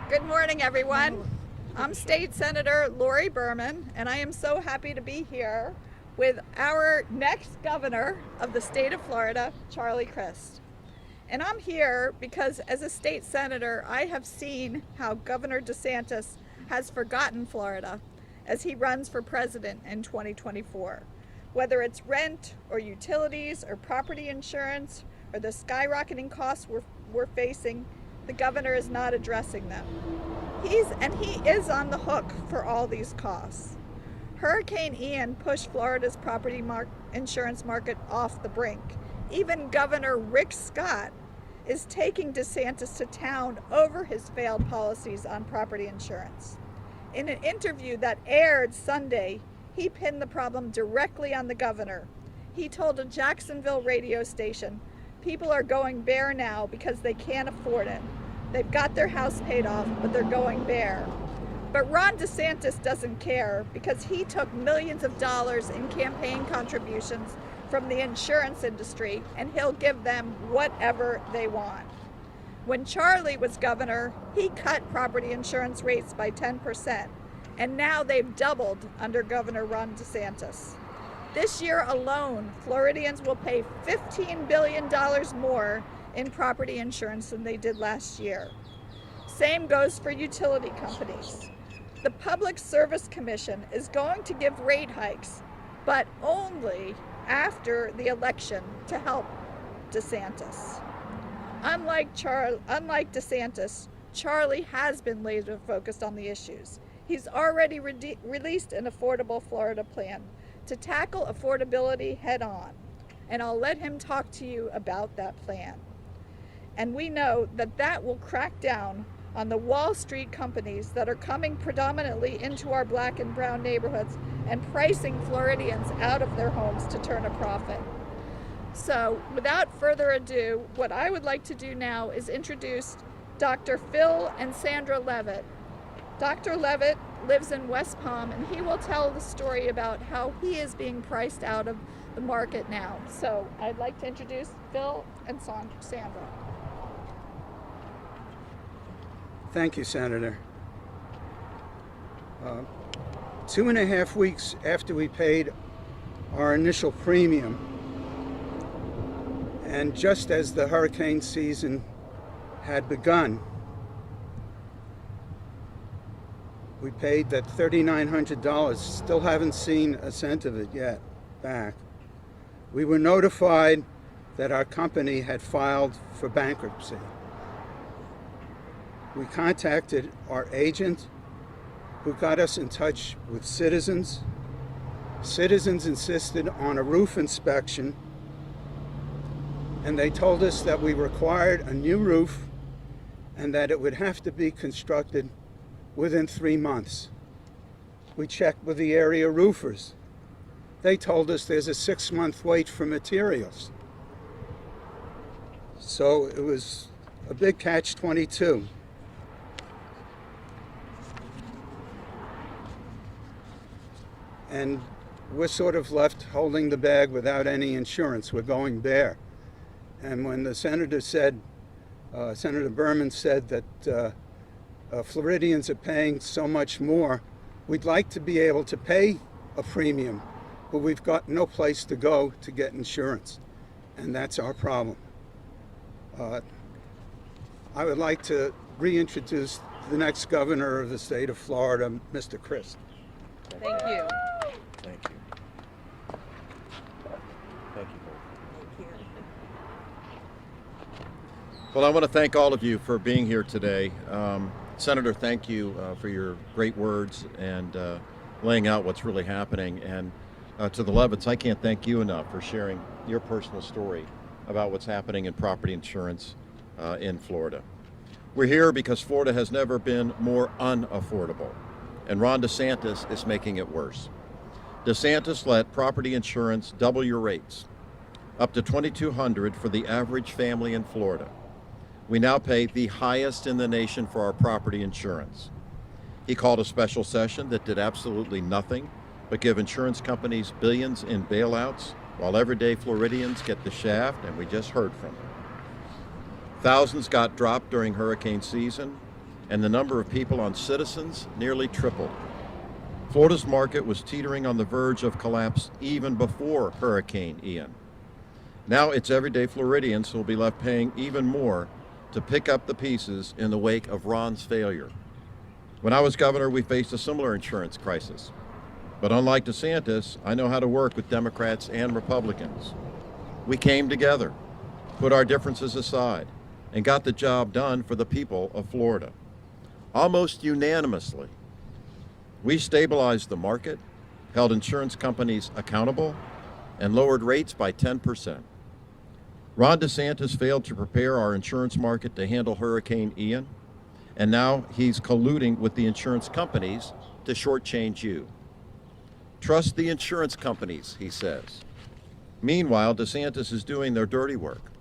Good morning, everyone. I'm State Senator Lori Berman, and I am so happy to be here with our next governor of the state of Florida, Charlie Crist. And I'm here because as a state senator, I have seen how Governor DeSantis has forgotten Florida as he runs for president in 2024. Whether it's rent or utilities or property insurance or the skyrocketing costs we're facing, the governor is not addressing them. He is on the hook for all these costs. Hurricane Ian pushed Florida's property insurance market off the brink. Even Governor Rick Scott is taking DeSantis to town over his failed policies on property insurance. In an interview that aired Sunday, he pinned the problem directly on the governor. He told a Jacksonville radio station, "People are going bare now because they can't afford it. They've got their house paid off, but they're going bare." But Ron DeSantis doesn't care because he took millions of dollars in campaign contributions from the insurance industry, and he'll give them whatever they want. When Charlie was governor, he cut property insurance rates by 10%, and now they've doubled under Governor Ron DeSantis. This year alone, Floridians will pay $15 billion more in property insurance than they did last year. Same goes for utility companies. The Public Service Commission is going to give rate hikes, but only after the election to help DeSantis. Unlike DeSantis, Charlie has been laser focused on the issues. He's already released an Affordable Florida plan to tackle affordability head on, and I'll let him talk to you about that plan. And we know that will crack down on the Wall Street companies that are coming predominantly into our black and brown neighborhoods and pricing Floridians out of their homes to turn a profit. So without further ado, what I would like to do now is introduce Dr. Phil and Sandra Levitt. Dr. Levitt lives in West Palm, and he will tell the story about how he is being priced out of the market now. So I'd like to introduce Phil and Sandra. Thank you, Senator. 2.5 weeks after we paid our initial premium, and just as the hurricane season had begun, we paid that $3,900, still haven't seen a cent of it yet back. We were notified that our company had filed for bankruptcy. We contacted our agent, who got us in touch with Citizens. Citizens insisted on a roof inspection, and they told us that we required a new roof and that it would have to be constructed within 3 months. We checked with the area roofers. They told us there's a 6-month wait for materials. So it was a big catch-22. And we're sort of left holding the bag without any insurance. We're going bare. And when the senator said, Senator Berman said that Floridians are paying so much more, we'd like to be able to pay a premium, but we've got no place to go to get insurance. And that's our problem. I would like to reintroduce the next governor of the state of Florida, Mr. Crist. Thank you. Thank you. Thank you. Well, I want to thank all of you for being here today. Senator, thank you for your great words and laying out what's really happening. And to the Levitts, I can't thank you enough for sharing your personal story about what's happening in property insurance in Florida. We're here because Florida has never been more unaffordable, and Ron DeSantis is making it worse. DeSantis let property insurance double your rates, up to $2,200 for the average family in Florida. We now pay the highest in the nation for our property insurance. He called a special session that did absolutely nothing but give insurance companies billions in bailouts, while everyday Floridians get the shaft, and we just heard from them. Thousands got dropped during hurricane season, and the number of people on Citizens nearly tripled. Florida's market was teetering on the verge of collapse even before Hurricane Ian. Now it's everyday Floridians who will be left paying even more to pick up the pieces in the wake of Ron's failure. When I was governor, we faced a similar insurance crisis. But unlike DeSantis, I know how to work with Democrats and Republicans. We came together, put our differences aside, and got the job done for the people of Florida. Almost unanimously, we stabilized the market, held insurance companies accountable, and lowered rates by 10%. Ron DeSantis failed to prepare our insurance market to handle Hurricane Ian, and now he's colluding with the insurance companies to shortchange you. Trust the insurance companies, he says. Meanwhile, DeSantis is doing their dirty work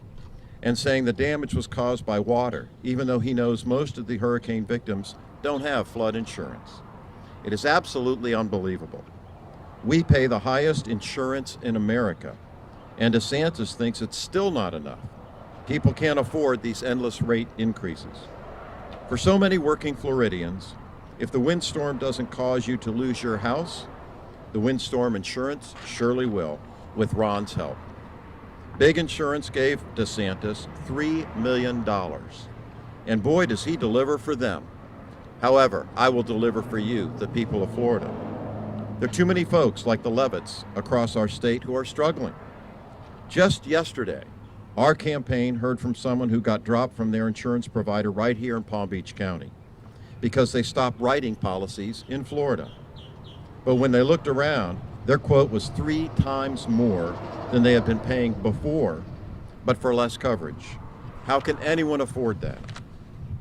and saying the damage was caused by water, even though he knows most of the hurricane victims don't have flood insurance. It is absolutely unbelievable. We pay the highest insurance in America, and DeSantis thinks it's still not enough. People can't afford these endless rate increases. For so many working Floridians, if the windstorm doesn't cause you to lose your house, the windstorm insurance surely will, with Ron's help. Big Insurance gave DeSantis $3 million, and boy does he deliver for them. However, I will deliver for you, the people of Florida. There are too many folks like the Levitts across our state who are struggling. Just yesterday, our campaign heard from someone who got dropped from their insurance provider right here in Palm Beach County because they stopped writing policies in Florida. But when they looked around, their quote was 3 times more than they had been paying before, but for less coverage. How can anyone afford that?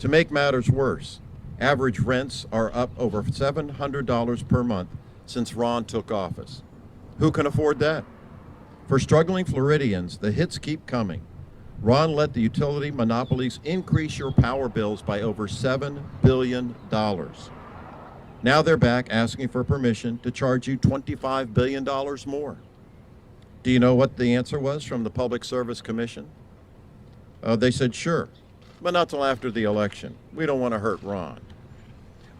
To make matters worse, average rents are up over $700 per month since Ron took office. Who can afford that? For struggling Floridians, the hits keep coming. Ron let the utility monopolies increase your power bills by over $7 billion. Now they're back asking for permission to charge you $25 billion more. Do you know what the answer was from the Public Service Commission? They said, sure, but not till after the election. We don't want to hurt Ron.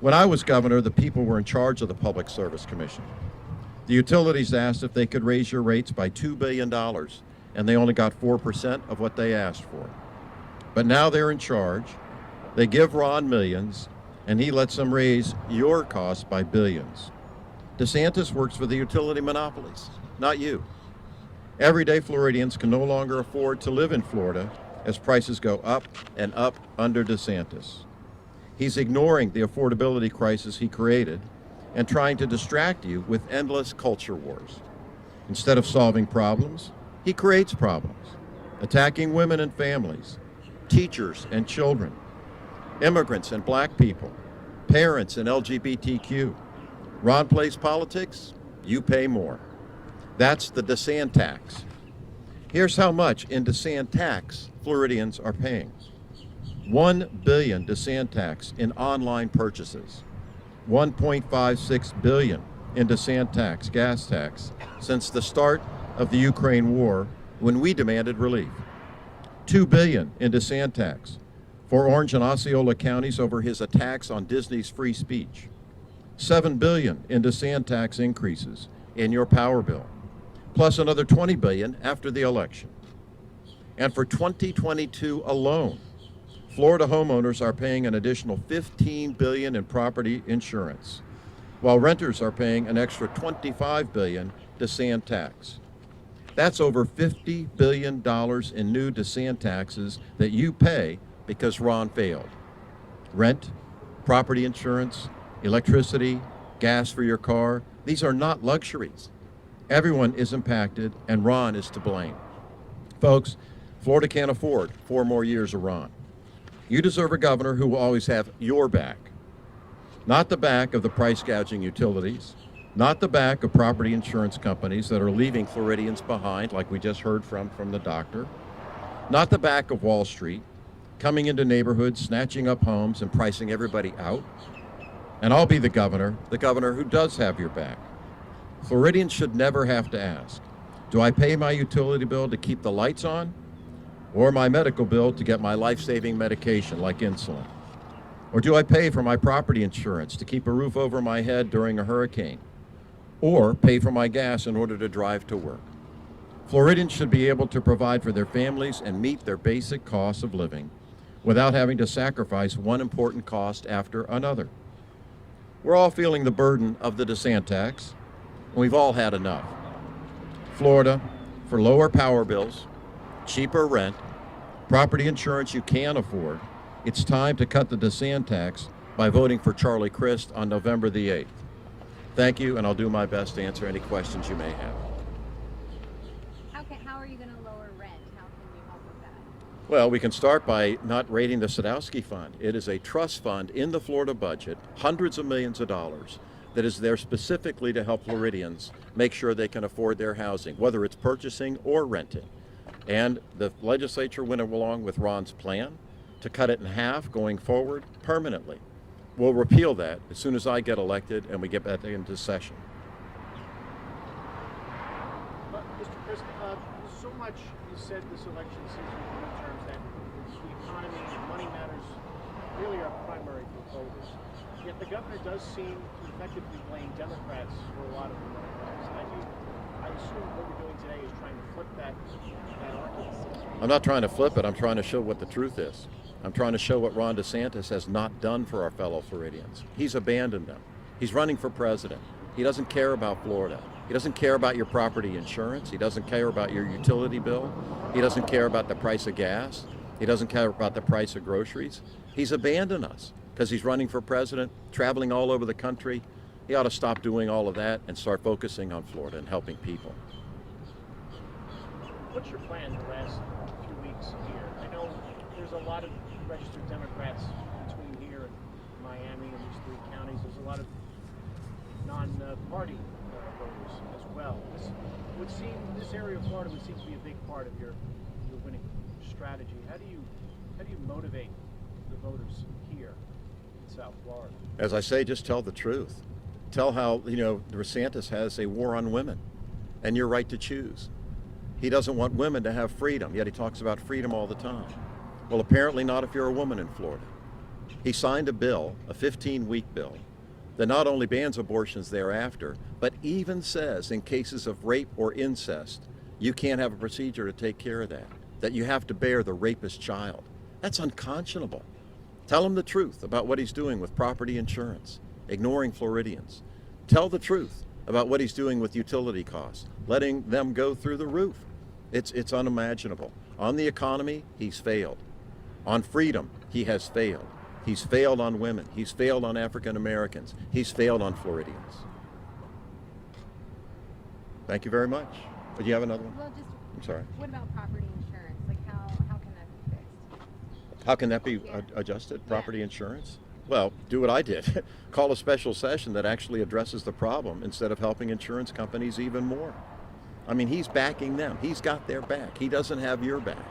When I was governor, the people were in charge of the Public Service Commission. The utilities asked if they could raise your rates by $2 billion, and they only got 4% of what they asked for. But now they're in charge. They give Ron millions, and he lets them raise your costs by billions. DeSantis works for the utility monopolies, not you. Everyday Floridians can no longer afford to live in Florida as prices go up and up under DeSantis. He's ignoring the affordability crisis he created and trying to distract you with endless culture wars. Instead of solving problems, he creates problems, attacking women and families, teachers and children, immigrants and black people, parents and LGBTQ. Ron plays politics, you pay more. That's the Desant Tax. Here's how much in Desant Tax Floridians are paying. $1 billion Desant Tax in online purchases. $1.56 billion in Desant Tax, gas tax, since the start of the Ukraine war when we demanded relief. $2 billion in Desant Tax for Orange and Osceola counties over his attacks on Disney's free speech. $7 billion in Desant Tax increases in your power bill, plus another $20 billion after the election. And for 2022 alone, Florida homeowners are paying an additional $15 billion in property insurance, while renters are paying an extra $25 billion Desant Tax. That's over $50 billion in new Desant taxes that you pay because Ron failed. Rent, property insurance, electricity, gas for your car, these are not luxuries. Everyone is impacted, and Ron is to blame. Folks, Florida can't afford 4 more years of Ron. You deserve a governor who will always have your back. Not the back of the price gouging utilities, not the back of property insurance companies that are leaving Floridians behind, like we just heard from the doctor. Not the back of Wall Street, coming into neighborhoods, snatching up homes and pricing everybody out. And I'll be the governor who does have your back. Floridians should never have to ask, do I pay my utility bill to keep the lights on? Or my medical bill to get my life-saving medication like insulin? Or do I pay for my property insurance to keep a roof over my head during a hurricane? Or pay for my gas in order to drive to work? Floridians should be able to provide for their families and meet their basic costs of living without having to sacrifice one important cost after another. We're all feeling the burden of the Desant Tax, and we've all had enough. Florida, for lower power bills, cheaper rent, property insurance you can afford, it's time to cut the Desant Tax by voting for Charlie Crist on November the 8th. Thank you, and I'll do my best to answer any questions you may have. How are you going to lower rent? How can you help with that? Well, we can start by not raiding the Sadowski Fund. It is a trust fund in the Florida budget, hundreds of millions of dollars, that is there specifically to help Floridians make sure they can afford their housing, whether it's purchasing or renting. And the legislature went along with Ron's plan to cut it in half going forward permanently. We'll repeal that as soon as I get elected and we get back into session. Mr. Crist, so much is said this election season in terms that the economy and money matters really are primary for voters. Yet the governor does seem to effectively blame Democrats for a lot of the money matters. I assume what we're doing today is trying to flip that argument. I'm not trying to flip it. I'm trying to show what the truth is. I'm trying to show what Ron DeSantis has not done for our fellow Floridians. He's abandoned them. He's running for president. He doesn't care about Florida. He doesn't care about your property insurance. He doesn't care about your utility bill. He doesn't care about the price of gas. He doesn't care about the price of groceries. He's abandoned us because he's running for president, traveling all over the country. He ought to stop doing all of that and start focusing on Florida and helping people. What's your plan the last few weeks here? I know there's a lot of registered Democrats between here and Miami and these three counties. There's a lot of non-party voters as well. This area of Florida would seem to be a big part of your winning strategy. How do you motivate the voters here in South Florida? As I say, just tell the truth. Tell how, DeSantis has a war on women and your right to choose. He doesn't want women to have freedom, yet he talks about freedom all the time. Well, apparently not if you're a woman in Florida. He signed a bill, a 15-week bill, that not only bans abortions thereafter, but even says in cases of rape or incest, you can't have a procedure to take care of that you have to bear the rapist's child. That's unconscionable. Tell him the truth about what he's doing with property insurance, ignoring Floridians. Tell the truth about what he's doing with utility costs, letting them go through the roof. It's unimaginable. On the economy, he's failed. On freedom, he has failed. He's failed on women. He's failed on African Americans. He's failed on Floridians. Thank you very much. But you have another one? Well, I'm sorry. what about property insurance? Like how can that be fixed? How can that be adjusted? Property insurance? Well, do what I did. Call a special session that actually addresses the problem instead of helping insurance companies even more. I mean, he's backing them. He's got their back. He doesn't have your back.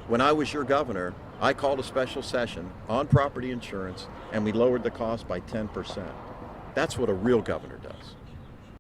When I was your governor, I called a special session on property insurance and we lowered the cost by 10%. That's what a real governor does.